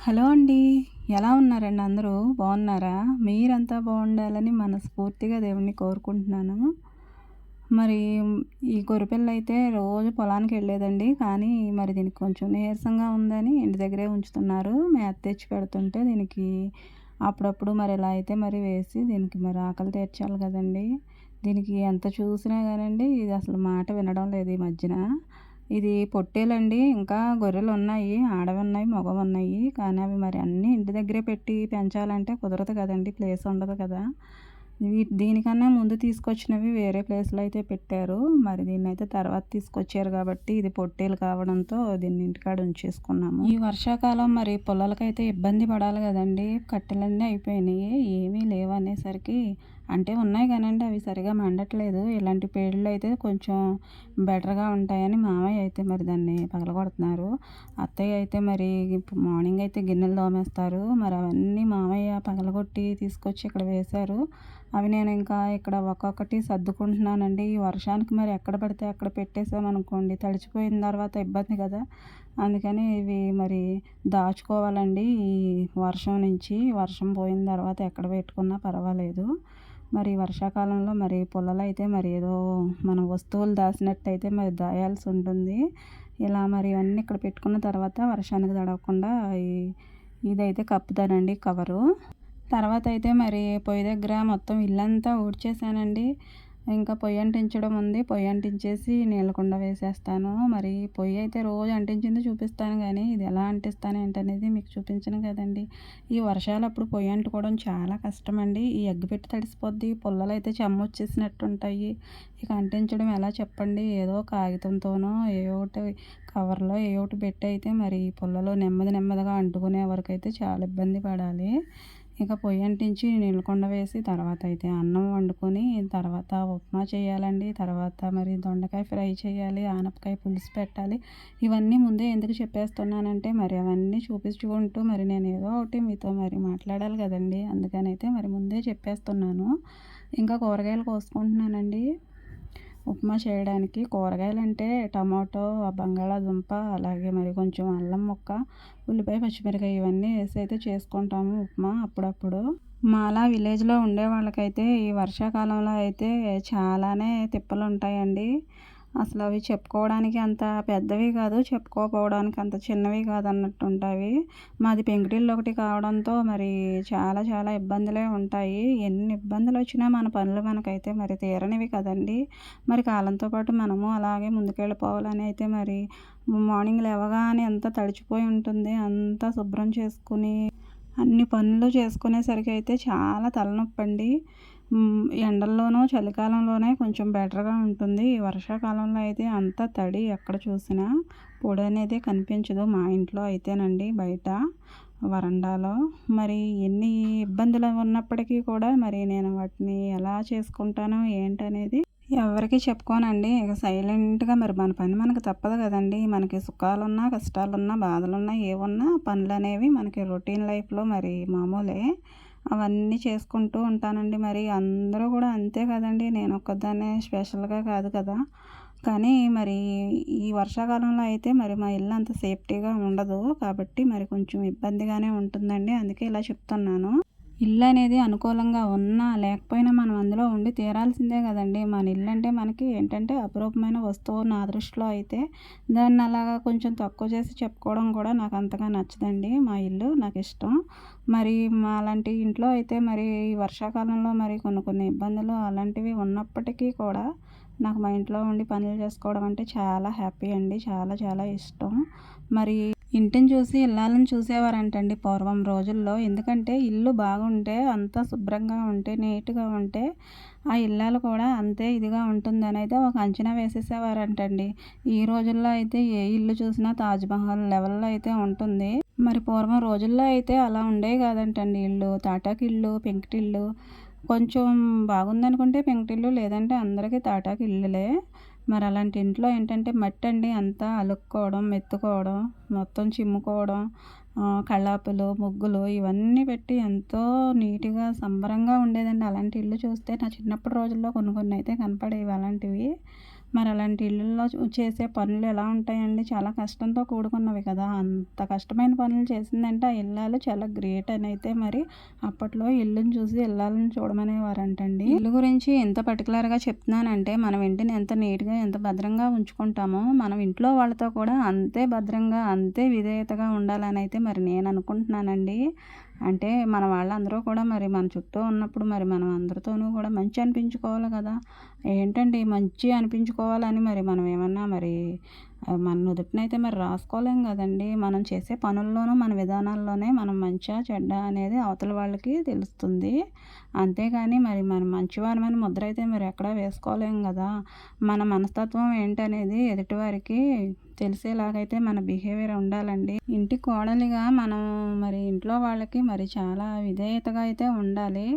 Hello అండి. ఎలా ఉన్నారండి అందరూ? బాగున్నారా? మీరంతా బాగుండాలని మనస్ఫూర్తిగా దేవుడిని కోరుకుంటున్నాను. మరి ఈ గొర్రెపిల్లయితే రోజు పొలానికెళ్ళేదండి. కానీ మరి దీనికి కొంచెం నీరసంగా ఉందని ఇంటి దగ్గరే ఉంచుతున్నారు. మేత తెచ్చి పెడుతుంటే దీనికి అప్పుడప్పుడు మరి ఇలా అయితే మరి వేసి దీనికి మరి ఆకలి తీర్చాలి కదండీ! దీనికి ఎంత చూసినా గానండి ఇది అసలు మాట వినడం లేదు ఈ మధ్యన. ఇది పొట్టేలండి. ఇంకా గొర్రెలున్నాయి. ఆడవున్నాయి, మగవున్నాయి. కానీ అవి మరి అన్నీ ఇంటి దగ్గరే పెట్టి పెంచాలంటే కుదరదు కదండీ! ప్లేస్ ఉండదు కదా! దీనికన్నా ముందు తీసుకొచ్చినవి వేరే ప్లేస్‌లో అయితే పెట్టారు. మరి దీన్నైతే తర్వాత తీసుకొచ్చారు కాబట్టి ఇది పొట్టేలు కావడంతో దీన్ని ఇంటికాడ ఉంచేసుకున్నాము. ఈ వర్షాకాలం మరి పుల్లలకైతే ఇబ్బంది పడాలి కదండీ! కట్టెలన్నీ అయిపోయినాయి. ఏమీ లేవనేసరికి అంటే ఉన్నాయి కానండి అవి సరిగా మండట్లేదు. ఇలాంటి పేళ్ళైతే కొంచెం బెటర్‌గా ఉంటాయని మామయ్య అయితే మరి దాన్ని పగలగొడుతున్నారు. అత్తయ్య అయితే మరి మార్నింగ్ అయితే గిన్నెలు తోమేస్తారు. మరి అవన్నీ మామయ్య పగలగొట్టి తీసుకొచ్చి ఇక్కడ వేశారు. అవి నేను ఇంకా ఇక్కడ ఒక్కొక్కటి సర్దుకుంటున్నానండి. ఈ వర్షానికి మరి ఎక్కడ పడితే అక్కడ పెట్టేసామనుకోండి తడిచిపోయిన తర్వాత ఇబ్బంది కదా! అందుకని ఇవి మరి దాచుకోవాలండి ఈ వర్షం నుంచి. వర్షం పోయిన తర్వాత ఎక్కడ పెట్టుకున్నా పర్వాలేదు. మరి వర్షాకాలంలో మరి పుల్లలైతే మరి ఏదో మనం వస్తువులు దాచినట్టయితే మరి దాయాల్సి ఉంటుంది. ఇలా మరి ఇవన్నీ ఇక్కడ పెట్టుకున్న తర్వాత వర్షానికి తడవకుండా ఇదైతే కప్పుతానండి కవరు. తర్వాతయితే మరి పొయ్యి దగ్గర మొత్తం ఇల్లంతా ఊడ్చేసానండి. ఇంకా పొయ్యి అంటించడం ఉంది. పొయ్యి అంటించేసి నీళ్ళ కుండ వేసేస్తాను. మరి పొయ్యి అయితే రోజు అంటించింది చూపిస్తాను గానీ, ఇది ఎలా అంటిస్తాను ఏంటనేది మీకు చూపించను కదండీ! ఈ వర్షాలప్పుడు పొయ్యి అంటుకోవడం చాలా కష్టమండి. ఈ అగ్గిపెట్టె తడిసిపోద్ది. పుల్లలైతే చెమ్మొచ్చేసినట్టుంటాయి. ఇక అంటించడం ఎలా చెప్పండి? ఏదో కాగితంతోనో ఏయో ఒకటి కవర్‌లో ఏయో ఒకటి పెట్టి అయితే మరి ఈ పుల్లలు నెమ్మదిగా అంటుకునే వరకైతే చాలా ఇబ్బంది పడాలి. ఇక పొయ్యి అంటించి నీళ్ళకుండ వేసి తర్వాత అయితే అన్నం వండుకొని తర్వాత ఉప్మా చేయాలండి. తర్వాత మరి దొండకాయ ఫ్రై చేయాలి. ఆనపకాయ పులుసు పెట్టాలి. ఇవన్నీ ముందే ఎందుకు చెప్పేస్తున్నానంటే మరి అవన్నీ చూపించుకుంటూ మరి నేను ఏదో ఒకటి మీతో మరి మాట్లాడాలి కదండీ! అందుకనైతే మరి ముందే చెప్పేస్తున్నాను. ఇంకా కూరగాయలు కోసుకుంటున్నానండి. ఉప్మా చేయడానికి కూరగాయలంటే టమాటో, బంగాళాదుంప అలాగే మరి కొంచెం అల్లం ముక్క, ఉల్లిపాయ, పచ్చిమిరకాయ ఇవన్నీ వేసి అయితే చేసుకుంటాము ఉప్మా అప్పుడప్పుడు. మాలా విలేజ్‌లో ఉండే వాళ్ళకైతే ఈ వర్షాకాలంలో అయితే చాలానే తిప్పలుంటాయండి. అసలు అవి చెప్పుకోవడానికి అంత పెద్దవి కాదు. చెప్పుకోకపోవడానికి అంత చిన్నవి కాదన్నట్టుంటాయి. మాది పెంకుటిల్లు ఒకటి కావడంతో మరి చాలా ఇబ్బందులే ఉంటాయి. ఎన్ని ఇబ్బందులొచ్చినా మన పనులు మనకైతే మరి తీరనివి కదండీ! మరి కాలంతో పాటు మనము అలాగే ముందుకెళ్ళిపోవాలని అయితే మరి మార్నింగ్ లేవగానే అంతా తడిచిపోయి ఉంటుంది. అంతా శుభ్రం చేసుకుని అన్ని పనులు చేసుకునేసరికి అయితే చాలా తలనొప్పండి. ఎండల్లోనూ, చలికాలంలోనే కొంచెం బెటర్‌గా ఉంటుంది. ఈ వర్షాకాలంలో అయితే అంతా తడి ఎక్కడ చూసినా. పొడనేదే కనిపించదు మా ఇంట్లో అయితేనండి బయట వరండాలో. మరి ఎన్ని ఇబ్బందులు ఉన్నప్పటికీ కూడా మరి నేను వాటిని ఎలా చేసుకుంటానో ఏంటనేది ఎవరికీ చెప్పుకోనండి. ఇక సైలెంట్‌గా మరి మన పని మనకు తప్పదు కదండీ! మనకి సుఖాలున్నా, కష్టాలున్నా, బాధలున్నా ఏవున్నా పనులనేవి మనకి రొటీన్ లైఫ్‌లో మరి మామూలే. అవన్నీ చేసుకుంటూ ఉంటానండి. మరి అందరూ కూడా అంతే కదండీ! నేనొక్కదాన్నే స్పెషల్‌గా కాదు కదా! కానీ మరి ఈ వర్షాకాలంలో అయితే మరి మా ఇల్లు అంత సేఫ్టీగా ఉండదు. కాబట్టి మరి కొంచెం ఇబ్బందిగానే ఉంటుందండి. అందుకే ఇలా చెప్తున్నాను. ఇల్లనేది అనుకూలంగా ఉన్నా, లేకపోయినా మనం అందులో ఉండి తీరాల్సిందే గదండీ! మన ఇల్లంటే మనకి ఏంటంటే అపురూపమైన వస్తువు నా దృష్టిలో అయితే. దాన్ని అలాగా కొంచెం తక్కువ చేసి చెప్పుకోవడం కూడా నాకు అంతగా నచ్చదండి. మా ఇల్లు నాకిష్టం. మరి మాలాంటి ఇంట్లో అయితే మరి ఈ వర్షాకాలంలో మరి కొన్ని ఇబ్బందులు అలాంటివి ఉన్నప్పటికీ కూడా నాకు మా ఇంట్లో ఉండి పనులు చేసుకోవడం అంటే చాలా హ్యాపీ అండి. చాలా ఇష్టం. మరి ఇంటిని చూసి ఇల్లాలని చూసేవారంటండి పూర్వం రోజుల్లో. ఎందుకంటే ఇల్లు బాగుంటే, అంతా శుభ్రంగా ఉంటే, నీట్‌గా ఉంటే ఆ ఇల్లాలు కూడా అంతే ఇదిగా ఉంటుందనైతే ఒక అంచనా వేసేసేవారంటండి. ఈ రోజుల్లో అయితే ఏ ఇల్లు చూసినా తాజ్‌మహల్ లెవెల్‌లో అయితే ఉంటుంది. మరి పూర్వం రోజుల్లో అయితే అలా ఉండేవి కాదంటండి ఇల్లు. తాటాకిళ్ళు, పెంకుటిల్లు కొంచెం బాగుందనుకుంటే పెంకుటిల్లు లేదంటే అందరికీ తాటాకు ఇల్లులే. మరి అలాంటి ఇంట్లో ఏంటంటే మట్టండి అంతా అలుక్కోవడం, మెత్తుకోవడం, మొత్తం చిమ్ముకోవడం, కళ్ళాపులు, ముగ్గులు ఇవన్నీ పెట్టి ఎంతో నీట్‌గా సంబరంగా ఉండేదండి. అలాంటి ఇల్లు చూస్తే నా చిన్నప్పటి రోజుల్లో కొన్ని అయితే కనపడేవి అలాంటివి. మరి అలాంటి ఇళ్ళల్లో చేసే పనులు ఎలా ఉంటాయండి? చాలా కష్టంతో కూడుకున్నవి కదా! అంత కష్టమైన పనులు చేసిందంటే ఆ ఇల్లాలు చాలా గ్రేట్ అనైతే మరి అప్పట్లో ఇల్లుని చూసి ఇల్లాలని చూడమనేవారంటండి. ఇల్లు గురించి ఎంత పర్టికులర్‌గా చెప్తున్నానంటే మనం ఇంటిని ఎంత నీట్‌గా, ఎంత భద్రంగా ఉంచుకుంటామో మనం ఇంట్లో వాళ్ళతో కూడా అంతే భద్రంగా, అంతే విధేయతగా ఉండాలనైతే మరి నేను అనుకుంటున్నానండి. అంటే మన వాళ్ళందరూ కూడా మరి మన చుట్టూ ఉన్నప్పుడు మరి మనం అందరితోనూ కూడా మంచి అనిపించుకోవాలి కదా! ఏంటండి మంచి అనిపించుకోవాలని మరి మనం ఏమన్నా మరి మన నుదుటినైతే మరి రాసుకోలేం కదండీ! మనం చేసే పనుల్లోనూ, మన విధానాల్లోనే మనం మంచా, చెడ్డా అనేది అవతల వాళ్ళకి తెలుస్తుంది. అంతేగాని మరి మనం మంచివారమని ముద్ర అయితే మరి ఎక్కడా వేసుకోలేం గదా! మన మనస్తత్వం ఏంటనేది ఎదుటివారికి తెలిసేలాగైతే మన బిహేవియర్ ఉండాలండి. ఇంటి కోడలిగా మనం మరి ఇంట్లో వాళ్ళకి మరి చాలా విధేయతగా అయితే ఉండాలి.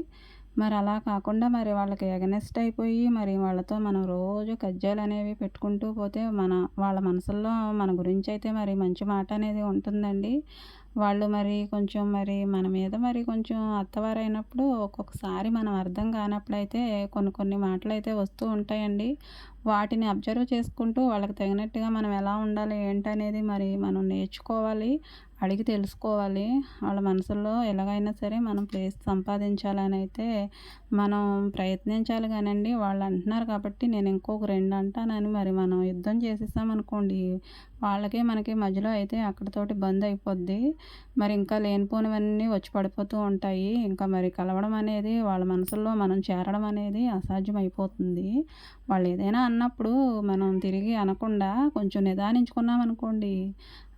మరి అలా కాకుండా మరి వాళ్ళకి ఎగనెస్ట్ అయిపోయి మరి వాళ్ళతో మనం రోజు కజ్జాలనేవి పెట్టుకుంటూ పోతే వాళ్ళ మనసుల్లో మన గురించయితే మరి మంచి మాట అనేది ఉంటుందండి. వాళ్ళు మరి కొంచెం మరి మన మీద మరి కొంచెం అత్తవారైనప్పుడు ఒక్కొక్కసారి మనం అర్థం కానప్పుడైతే కొన్ని కొన్ని మాటలైతే వస్తూ ఉంటాయండి. వాటిని అబ్జర్వ్ చేసుకుంటూ వాళ్ళకి తగినట్టుగా మనం ఎలా ఉండాలి ఏంటనేది మరి మనం నేర్చుకోవాలి. అడిగి తెలుసుకోవాలి. వాళ్ళ మనసుల్లో ఎలాగైనా సరే మనం ప్లేస్ సంపాదించాలనైతే మనం ప్రయత్నించాలి గానండి. వాళ్ళు అంటున్నారు కాబట్టి నేను ఇంకొక 2 అంటానని మరి మనం యుద్ధం చేసేసామనుకోండి, వాళ్ళకి మనకి మధ్యలో అయితే అక్కడితోటి బంద్ అయిపోద్ది. మరి ఇంకా లేనిపోనివన్నీ వచ్చి పడిపోతూ ఉంటాయి. ఇంకా మరి కలవడం అనేది వాళ్ళ మనసుల్లో మనం చేరడం అనేది అసాధ్యం అయిపోతుంది. వాళ్ళు ఏదైనా అన్నప్పుడు మనం తిరిగి అనకుండా కొంచెం నిదానించుకున్నామనుకోండి,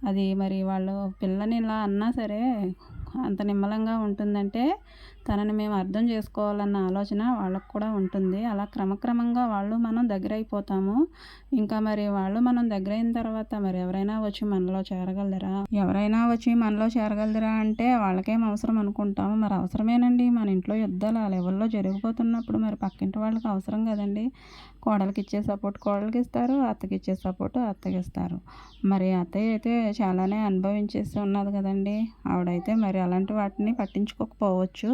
అది మరి వాళ్ళు పిల్లని ఇలా అన్నా సరే అంత నిమ్మలంగా ఉంటుందంటే తనని మేము అర్థం చేసుకోవాలన్న ఆలోచన వాళ్ళకి కూడా ఉంటుంది. అలా క్రమక్రమంగా వాళ్ళు మనం దగ్గరైపోతాము. ఇంకా మరి వాళ్ళు మనం దగ్గరైన తర్వాత మరి ఎవరైనా వచ్చి మనలో చేరగలరా? ఎవరైనా వచ్చి మనలో చేరగలరా అంటే వాళ్ళకేం అవసరం అనుకుంటాము. మరి అవసరమేనండి. మన ఇంట్లో యుద్ధాలు ఆ లెవెల్‌లో జరిగిపోతున్నప్పుడు మరి పక్కింటి వాళ్ళకి అవసరం కదండీ! కోడలికిచ్చే సపోర్ట్ కోడలికిస్తారు. అత్తకిచ్చే సపోర్ట్ అత్తకిస్తారు. మరి అత్తయ్య అయితే చాలానే అనుభవించేసి ఉన్నది కదండీ! ఆవిడైతే మరి అలాంటి వాటిని పట్టించుకోకపోవచ్చు.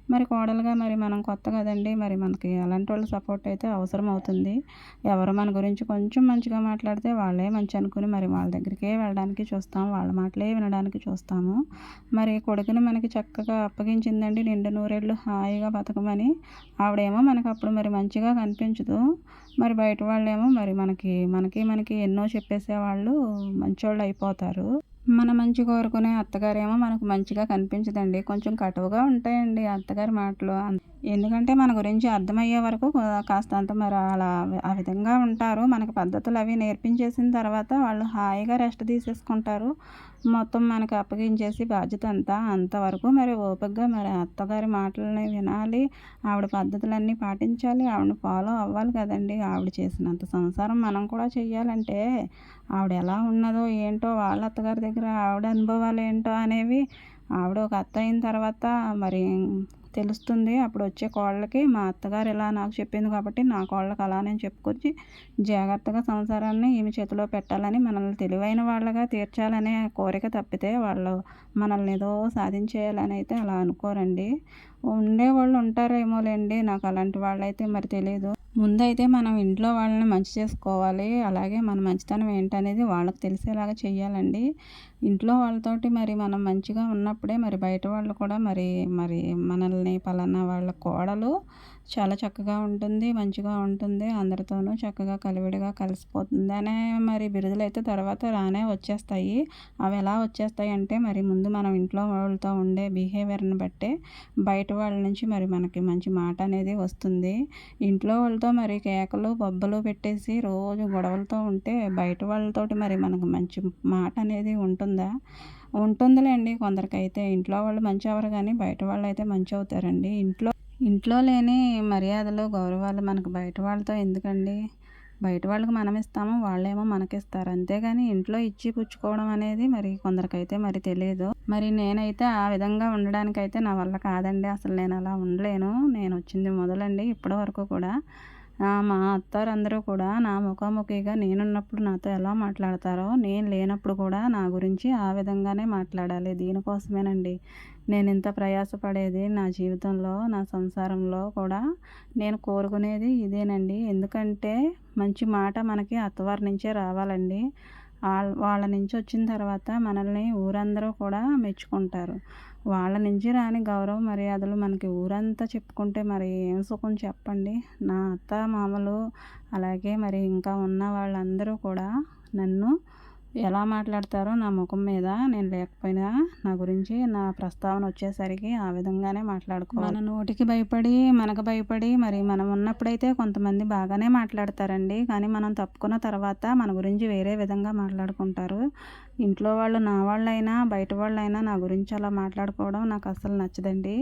మరి కోడలుగా మరి మనం కొత్త కదండీ! మరి మనకి అలాంటోళ్ళ సపోర్ట్ అయితే అవసరం అవుతుంది. ఎవరు మన గురించి కొంచెం మంచిగా మాట్లాడితే వాళ్ళే మంచి అనుకుని మరి వాళ్ళ దగ్గరికే వెళ్ళడానికి చూస్తాం. వాళ్ళ మాటలే వినడానికి చూస్తాము. మరి కొడుకుని మనకి చక్కగా అప్పగించిందండి నిండు నూరేళ్ళు హాయిగా బతకమని. ఆవిడేమో మనకప్పుడు మరి మంచిగా కనిపించదు. మరి బయట వాళ్ళేమో మరి మనకి ఎన్నో చెప్పేసేవాళ్ళు మంచోళ్ళయిపోతారు. మన మంచి కోరుకునే అత్తగారేమో మనకు మంచిగా కనిపించదండి. కొంచెం కటువుగా ఉంటాయండి అత్తగారి మాటలు. ఎందుకంటే మన గురించి అర్థమయ్యే వరకు కాస్తంత మరి అలా ఆ విధంగా ఉంటారు. మనకి పద్ధతులవి నేర్పించేసిన తర్వాత వాళ్ళు హాయిగా రెస్ట్ తీసేసుకుంటారు. మొత్తం మనకు అప్పగించేసి బాధ్యత అంతా అంతవరకు మరి ఓపికగా మరి అత్తగారి మాటలని వినాలి. ఆవిడ పద్ధతులన్నీ పాటించాలి. ఆవిడని ఫాలో అవ్వాలి కదండీ! ఆవిడ చేసినంత సంసారం మనం కూడా చెయ్యాలంటే ఆవిడ ఎలా ఉన్నదో ఏంటో వాళ్ళ అత్తగారి దగ్గర ఆవిడ అనుభవాలు ఏంటో అనేవి ఆవిడ ఒక అత్త అయిన తర్వాత మరి తెలుస్తుంది. అప్పుడు వచ్చే కోడళ్ళకి మా అత్తగారు ఇలా నాకు చెప్పింది కాబట్టి నా కోడళ్ళకి అలా నేను చెప్పుకొచ్చి జాగ్రత్తగా సంసారాన్ని ఈమె చేతిలో పెట్టాలని మనల్ని తెలివైన వాళ్ళగా తీర్చాలనే కోరిక తప్పితే వాళ్ళు మనల్ని ఏదో సాధించేయాలని అయితే అలా అనుకోరండి. ఉండేవాళ్ళు ఉంటారేమోలేండి. నాకు అలాంటి వాళ్ళైతే మరి తెలీదు. ముందైతే మనం ఇంట్లో వాళ్ళని మంచి చేసుకోవాలి. అలాగే మన మంచితనం ఏంటనేది వాళ్ళకి తెలిసేలాగా చెయ్యాలండి. ఇంట్లో వాళ్ళతోటి మరి మనం మంచిగా ఉన్నప్పుడే మరి బయట వాళ్ళు కూడా మరి మరి మనల్ని పలానా వాళ్ళ కోడలు చాలా చక్కగా ఉంటుంది, మంచిగా ఉంటుంది, అందరితోనూ చక్కగా కలివిడిగా కలిసిపోతుంది అనే మరి బిరుదులైతే తర్వాత రానే వచ్చేస్తాయి. అవి ఎలా వచ్చేస్తాయంటే మరి ముందు మనం ఇంట్లో వాళ్ళతో ఉండే బిహేవియర్‌ని బట్టే బయట వాళ్ళ నుంచి మరి మనకి మంచి మాట అనేది వస్తుంది. ఇంట్లో వాళ్ళతో మరి కేకలు, బొబ్బలు పెట్టేసి రోజు గొడవలతో ఉంటే బయట వాళ్ళతోటి మరి మనకు మంచి మాట అనేది ఉంటుందా? ఉంటుందిలేండి కొందరికైతే. ఇంట్లో వాళ్ళు మంచి అవ్వరు గానీ బయట వాళ్ళైతే మంచి అవుతారండి. ఇంట్లో లేని మర్యాదలు, గౌరవాలు మనకు బయట వాళ్ళతో ఎందుకండి? బయట వాళ్ళకి మనం ఇస్తాము. వాళ్ళేమో మనకిస్తారు. అంతేగాని ఇంట్లో ఇచ్చి పుచ్చుకోవడం అనేది మరి కొందరికైతే మరి తెలీదు. మరి నేనైతే ఆ విధంగా ఉండడానికైతే నా వల్ల కాదండి. అసలు నేను అలా ఉండలేను. నేనొచ్చింది మొదలండి ఇప్పటి వరకు కూడా. మా అత్తారందరూ కూడా నా ముఖాముఖిగా నేనున్నప్పుడు నాతో ఎలా మాట్లాడతారో, నేను లేనప్పుడు కూడా నా గురించి ఆ విధంగానే మాట్లాడాలి. దీనికోసమేనండి నేనింత ప్రయాసపడేది. నా జీవితంలో, నా సంసారంలో కూడా నేను కోరుకునేది ఇదేనండి. ఎందుకంటే మంచి మాట మనకి అత్తవారి నుంచే రావాలండి. వాళ్ళ నుంచి వచ్చిన తర్వాత మనల్ని ఊరందరూ కూడా మెచ్చుకుంటారు. వాళ్ళ నుంచి రాని గౌరవ మర్యాదలు మనకి ఊరంతా చెప్పుకుంటే మరి ఏం సుఖం చెప్పండి. నా అత్త మామలు అలాగే మరి ఇంకా ఉన్న వాళ్ళందరూ కూడా నన్ను ఎలా మాట్లాడతారో నా ముఖం మీద నేను లేకపోయినా నా గురించి నా ప్రస్తావన వచ్చేసరికి ఆ విధంగానే మాట్లాడుకోవాలి. మన నోటికి భయపడి మనకు భయపడి మరి మనం ఉన్నప్పుడైతే కొంతమంది బాగానే మాట్లాడతారండి. కానీ మనం తప్పుకున్న తర్వాత మన గురించి వేరే విధంగా మాట్లాడుకుంటారు. ఇంట్లో వాళ్ళు నా వాళ్ళైనా బయట వాళ్ళైనా నా గురించి అలా మాట్లాడుకోవడం నాకు అస్సలు నచ్చదండి.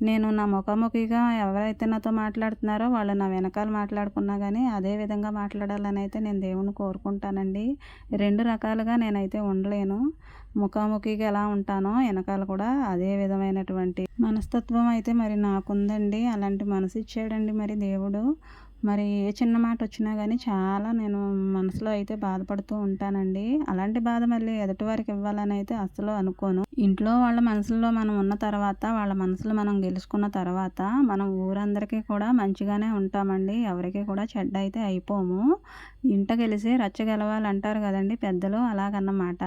నేను నా ముఖాముఖిగా ఎవరైతే నాతో మాట్లాడుతున్నారో వాళ్ళు నా వెనకాల మాట్లాడుకున్నా కానీ అదే విధంగా మాట్లాడాలని అయితే నేను దేవుణ్ణి కోరుకుంటానండి. 2 రకాలుగా నేనైతే ఉండలేను. ముఖాముఖిగా ఎలా ఉంటానో వెనకాల కూడా అదే విధమైనటువంటి మనస్తత్వం అయితే మరి నాకుందండి. అలాంటి మనసు ఇచ్చాడండి మరి దేవుడు. మరి ఏ చిన్న మాట వచ్చినా కానీ చాలా నేను మనసులో అయితే బాధపడుతూ ఉంటానండి. అలాంటి బాధ మళ్ళీ ఎదుటివారికి ఇవ్వాలని అయితే అస్సలు అనుకోను. ఇంట్లో వాళ్ళ మనసుల్లో మనం ఉన్న తర్వాత, వాళ్ళ మనసులు మనం గెలుచుకున్న తర్వాత మనం ఊరందరికీ కూడా మంచిగానే ఉంటామండి. ఎవరికి కూడా చెడ్డ అయితే అయిపోము. ఇంట గెలిసి రచ్చ గెలవాలంటారు కదండి పెద్దలు, అలాగన్నమాట.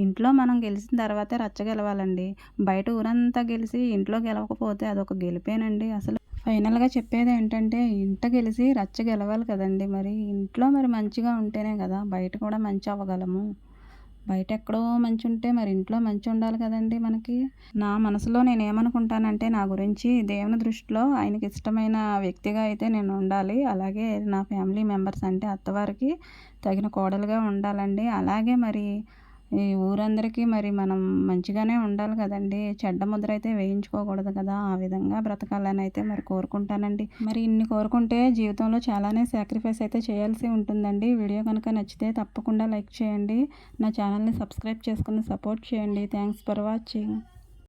ఇంట్లో మనం గెలిచిన తర్వాతే రచ్చ గెలవాలండి. బయట ఊరంతా గెలిసి ఇంట్లో గెలవకపోతే అదొక గెలిపేనండి అసలు. ఫైనల్గా చెప్పేది ఏంటంటే ఇంట గెలిసి రచ్చ గెలవాలి కదండి. మరి ఇంట్లో మరి మంచిగా ఉంటేనే కదా బయట కూడా మంచి అవ్వగలము. బయట ఎక్కడో మంచి ఉంటే మరి ఇంట్లో మంచి ఉండాలి కదండి మనకి. నా మనసులో నేను ఏమనుకుంటానంటే నా గురించి దేవుని దృష్టిలో ఆయనకి ఇష్టమైన వ్యక్తిగా అయితే నేను ఉండాలి. అలాగే నా ఫ్యామిలీ మెంబర్స్ అంటే అత్తవారికి తగిన కోడలుగా ఉండాలండి. అలాగే మరి ఈ ఊరందరికీ మరి మనం మంచిగానే ఉండాలి కదండి. చెడ్డ ముద్ర అయితే వేయించుకోకూడదు కదా. ఆ విధంగా బ్రతకాలని అయితే మరి కోరుకుంటానండి. మరి ఇన్ని కోరుకుంటే జీవితంలో చాలానే సాక్రిఫైస్ అయితే చేయాల్సి ఉంటుందండి. వీడియో కనుక నచ్చితే తప్పకుండా లైక్ చేయండి. నా ఛానల్ని సబ్స్క్రైబ్ చేసుకుని సపోర్ట్ చేయండి. Thanks for watching.